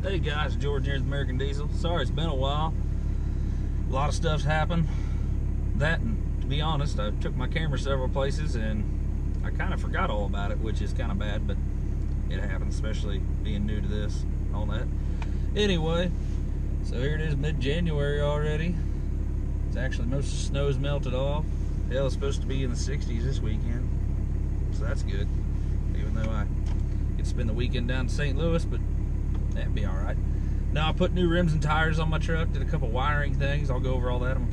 Hey guys, Jordan here with American Diesel. Sorry it's been a while. A lot of stuff's happened. That, and to be honest, I took my camera several places and I kind of forgot all about it, which is kind of bad, but it happens, especially being new to this and all that. Anyway, so here it is, mid-January already. It's actually, most of the snow's melted off. Hell, it's supposed to be in the 60s this weekend, so that's good. Even though I get to spend the weekend down in St. Louis, but that'd be alright. Now I put new rims and tires on my truck, did a couple wiring things. I'll go over all that. I'm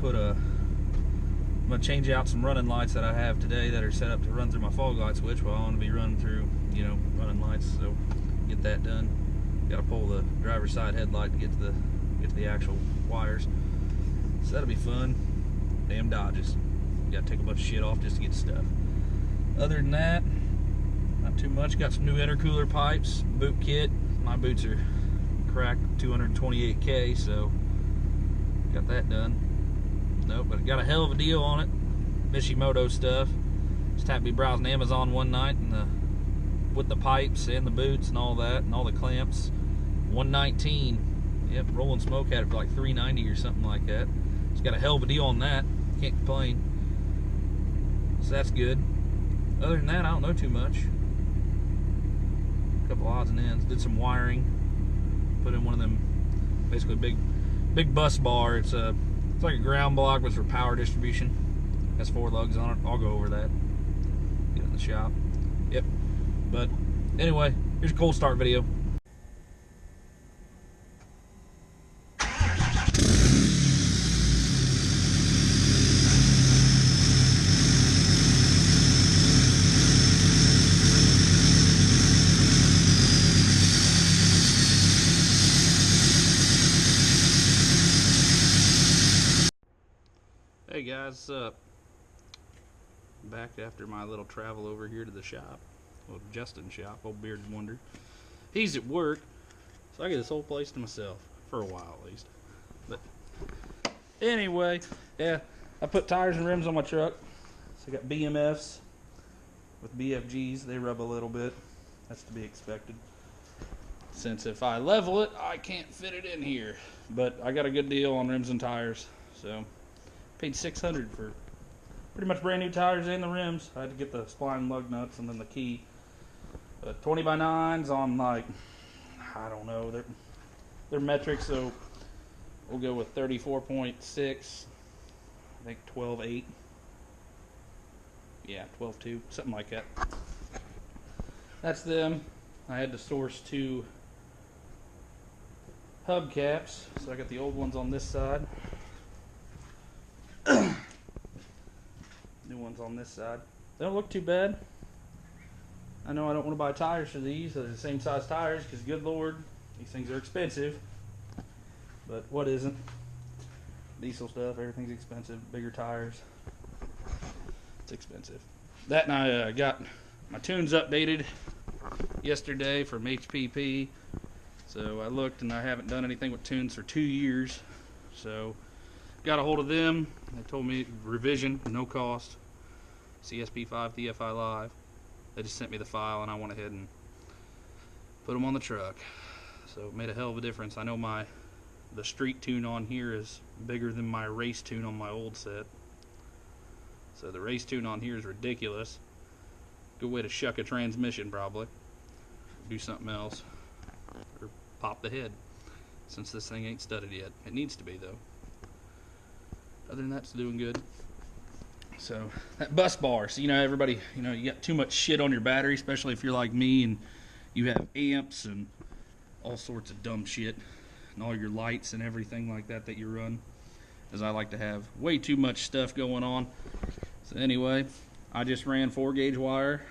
gonna change out some running lights that I have today that are set up to run through my fog light switch. Well, I want to be running through, running lights, so get that done. Gotta pull the driver's side headlight to get to the actual wires. So that'll be fun. Damn Dodges. Gotta take a bunch of shit off just to get stuff. Other than that, not too much. Got some new intercooler pipes, boot kit. My boots are cracked 228K, so got that done. Nope, but got a hell of a deal on it. Mishimoto stuff. Just happened to be browsing Amazon one night and with the pipes and the boots and all that and all the clamps. $119. Yep, Rolling Smoke had it for like $390 or something like that. Just got a hell of a deal on that. Can't complain. So that's good. Other than that, I don't know too much. A couple odds and ends. Did some wiring. Put in one of them, basically big bus bar. It's like a ground block, but it's for power distribution. Has 4 lugs on it. I'll go over that. Get it in the shop. Yep. But anyway, here's a cold start video. Hey guys, back after my little travel over here to the shop, well, Justin's shop, old Bearded Wonder. He's at work, so I get this whole place to myself, for a while at least. But anyway, yeah, I put tires and rims on my truck. So I got BMFs with BFGs. They rub a little bit. That's to be expected, since if I level it, I can't fit it in here. But I got a good deal on rims and tires, so paid $600 for pretty much brand new tires and the rims. I had to get the spline lug nuts and then the key. 20x9s on, like, I don't know, they're metric, so we'll go with 34.6. I think 12.8. Yeah, 12.2, something like that. That's them. I had to source 2 hubcaps, so I got the old ones on this side. New ones on this side. They don't look too bad. I know I don't want to buy tires for these. They're the same size tires because, good Lord, these things are expensive. But what isn't? Diesel stuff, everything's expensive. Bigger tires, it's expensive. That, and I got my tunes updated yesterday from HPP. So I looked and I haven't done anything with tunes for 2 years. So got a hold of them. They told me revision, no cost. CSP5 TFI Live. They just sent me the file and I went ahead and put them on the truck. So it made a hell of a difference. I know the street tune on here is bigger than my race tune on my old set. So the race tune on here is ridiculous. Good way to shuck a transmission, probably. Do something else. Or pop the head, since this thing ain't studded yet. It needs to be, though. Other than that, it's doing good. So that bus bar, so everybody, you got too much shit on your battery, especially if you're like me and you have amps and all sorts of dumb shit and all your lights and everything like that you run, as I like to have way too much stuff going on. So anyway, I just ran 4-gauge wire,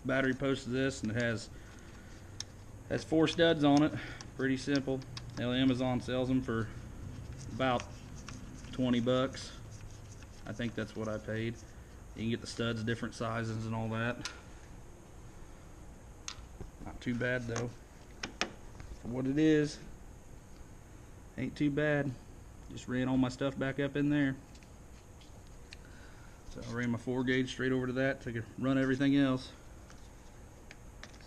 battery post to this, and it has 4 studs on it. Pretty simple. Hell, Amazon sells them for about $20. I think that's what I paid. You can get the studs different sizes and all that. Not too bad though. For what it is, ain't too bad. Just ran all my stuff back up in there. So I ran my 4-gauge straight over to that to run everything else.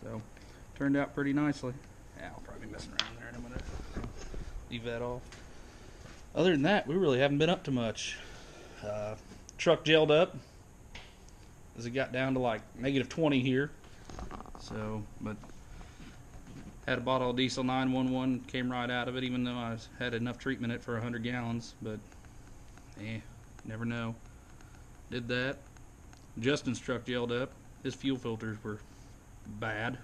So turned out pretty nicely. Yeah, I'll probably be messing around there in a minute. leave that off. Other than that, we really haven't been up to much. Truck gelled up as it got down to like -20 here. So, but had a bottle of diesel 911, came right out of it, even though I had enough treatment in it for 100 gallons. But, never know. Did that. Justin's truck gelled up. His fuel filters were bad.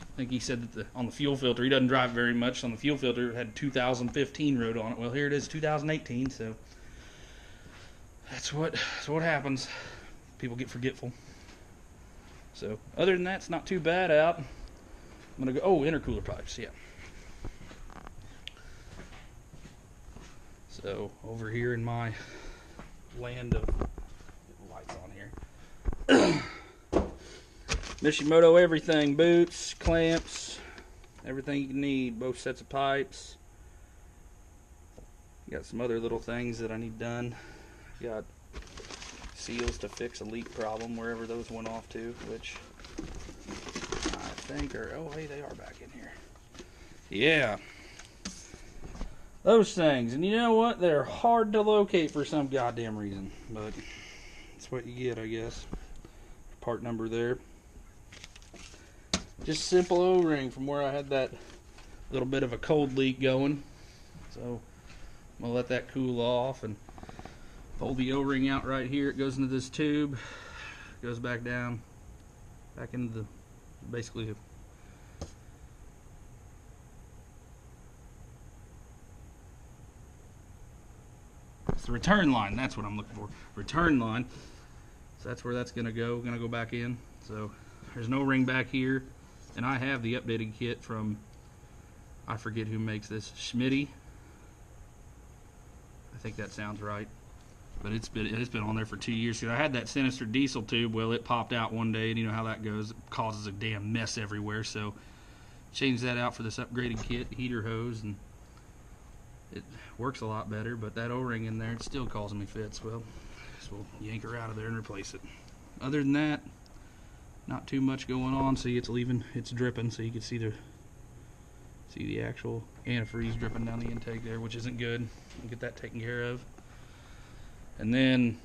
I think he said that on the fuel filter, he doesn't drive very much. On the fuel filter, it had 2015 wrote on it. Well, here it is, 2018. So that's what happens. People get forgetful. So other than that, it's not too bad out. I'm gonna go. Oh, intercooler pipes. Yeah. So over here in my land of lights on here. Mishimoto everything, boots, clamps, everything you can need, both sets of pipes. Got some other little things that I need done. Got seals to fix a leak problem wherever those went off to, which I think are, oh hey, they are back in here. Yeah. Those things, and you know what? They're hard to locate for some goddamn reason, but that's what you get, I guess. Part number there. Just simple O-ring from where I had that little bit of a cold leak going. So I'm gonna let that cool off and pull the O-ring out right here. It goes into this tube, goes back down, back into the basically it's the return line. That's what I'm looking for. Return line. So that's where that's gonna go. Gonna go back in. So there's no ring back here. And I have the updated kit from, I forget who makes this, Schmitty. I think that sounds right. But it's been on there for 2 years. I had that Sinister diesel tube. Well, it popped out one day, and you know how that goes. It causes a damn mess everywhere. So changed that out for this upgraded kit, heater hose, and it works a lot better. But that O-ring in there, it's still causing me fits. Well, so we'll yank her out of there and replace it. Other than that, not too much going on. See, it's leaving, it's dripping, so you can see the actual antifreeze dripping down the intake there, which isn't good. We'll get that taken care of. And then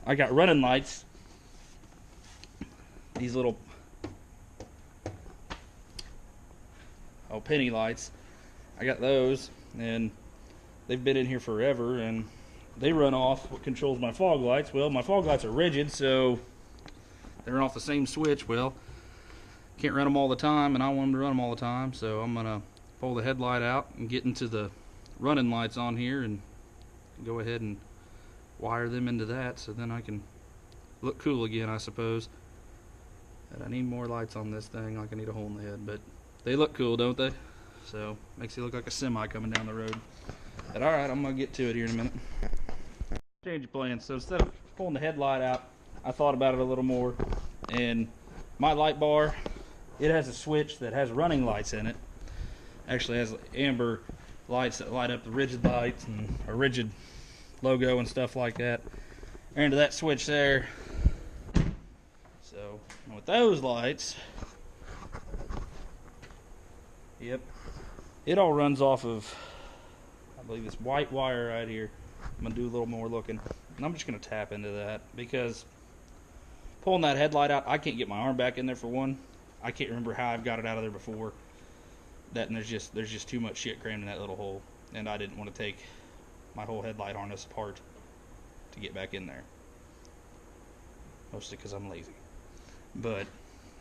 I got running lights. These little penny lights. I got those, and they've been in here forever, and they run off what controls my fog lights. Well, my fog lights are rigid, so they're off the same switch. Well, can't run them all the time, and I want them to run them all the time, so I'm gonna pull the headlight out and get into the running lights on here and go ahead and wire them into that, so then I can look cool again, I suppose. And I need more lights on this thing, like I need a hole in the head, but they look cool, don't they? So makes it look like a semi coming down the road. But all right, I'm gonna get to it here in a minute. Change of plans. So instead of pulling the headlight out, I thought about it a little more, and my light bar, it has a switch that has running lights in it. Actually has amber lights that light up the rigid lights and a rigid logo and stuff like that. And to that switch there. So with those lights, yep, it all runs off of, I believe, this white wire right here. I'm gonna do a little more looking, and I'm just gonna tap into that because pulling that headlight out, I can't get my arm back in there for one. I can't remember how I've got it out of there before. That, and there's just too much shit crammed in that little hole, and I didn't want to take my whole headlight harness apart to get back in there. Mostly because I'm lazy. But,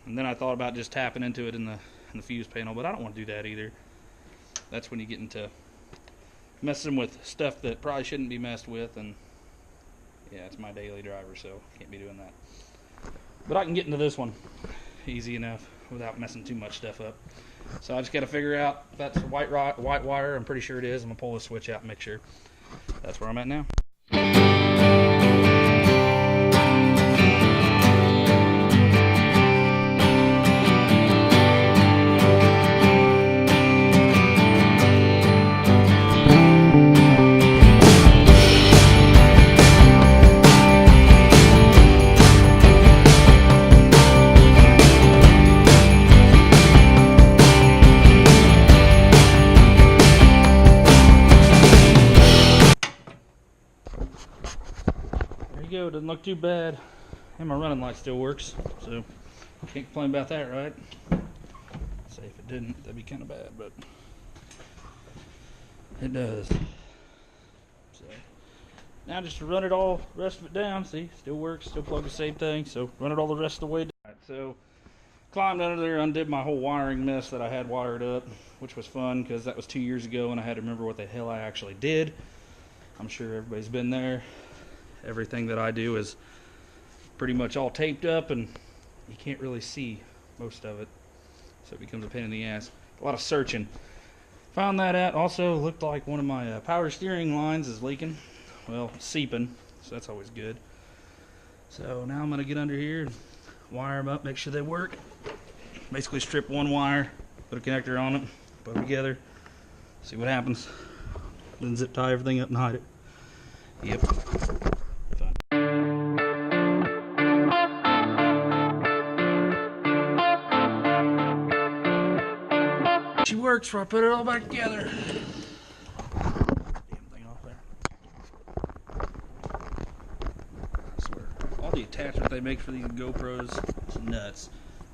and then I thought about just tapping into it in the fuse panel, but I don't want to do that either. That's when you get into messing with stuff that probably shouldn't be messed with, and yeah, it's my daily driver, so can't be doing that. But I can get into this one easy enough without messing too much stuff up. So I just got to figure out if that's a white wire. I'm pretty sure it is. I'm going to pull the switch out and make sure. That's where I'm at now. go. Doesn't look too bad. And my running light still works, so can't complain about that, right? Say if it didn't, that'd be kind of bad, but it does. So now just to run it all, rest of it down. See, still works, still plug the same thing. So run it all the rest of the way down. Right, so climbed under there, undid my whole wiring mess that I had wired up, which was fun because that was 2 years ago and I had to remember what the hell I actually did. I'm sure everybody's been there. Everything that I do is pretty much all taped up and you can't really see most of it, so it becomes a pain in the ass. A lot of searching. Found that out. Also looked like one of my power steering lines is leaking, well, seeping, so that's always good. So now I'm going to get under here and wire them up, make sure they work. Basically strip one wire, put a connector on it, put them together, see what happens, then zip tie everything up and hide it. Yep. She works before I put it all back together. Damn thing off there. I swear, all the attachment they make for these GoPros is nuts.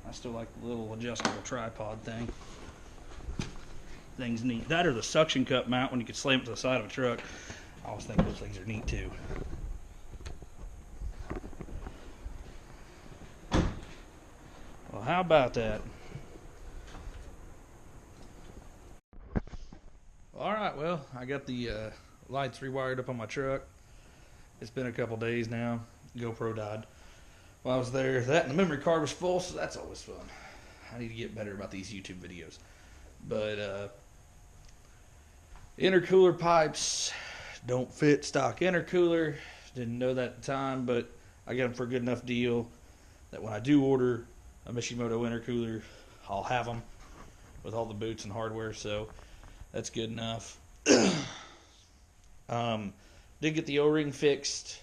I still like the little adjustable tripod thing. Thing's neat. That or the suction cup mount when you can slam it to the side of a truck. I always think those things are neat too. Well, how about that? Alright, well, I got the lights rewired up on my truck. It's been a couple days now. GoPro died while I was there. That and the memory card was full, so that's always fun. I need to get better about these YouTube videos. But intercooler pipes don't fit stock intercooler. Didn't know that at the time, but I got them for a good enough deal that when I do order a Mishimoto intercooler, I'll have them with all the boots and hardware, so that's good enough. Did get the O-ring fixed,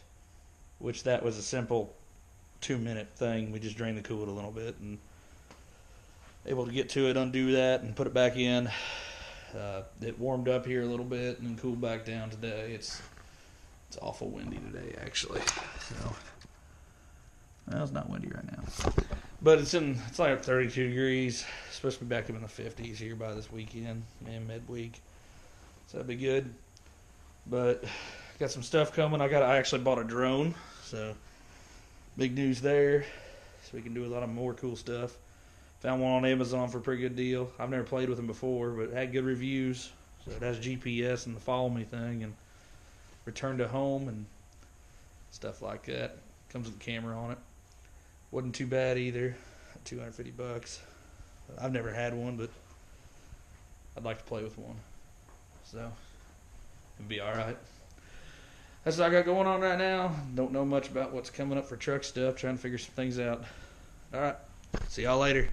which that was a simple 2-minute thing. We just drained the coolant a little bit and able to get to it, undo that, and put it back in. It warmed up here a little bit and then cooled back down today. It's awful windy today, actually. So, well, it's not windy right now, but it's like 32 degrees. It's supposed to be back up in the 50s here by this weekend and midweek, so that'd be good. But got some stuff coming. I actually bought a drone, so big news there. So we can do a lot of more cool stuff. Found one on Amazon for a pretty good deal. I've never played with them before, but it had good reviews. So it has GPS and the follow me thing and return to home and stuff like that. Comes with a camera on it. Wasn't too bad either. $250. I've never had one, but I'd like to play with one. So it'd be alright. That's what I got going on right now. Don't know much about what's coming up for truck stuff. Trying to figure some things out. Alright. See y'all later.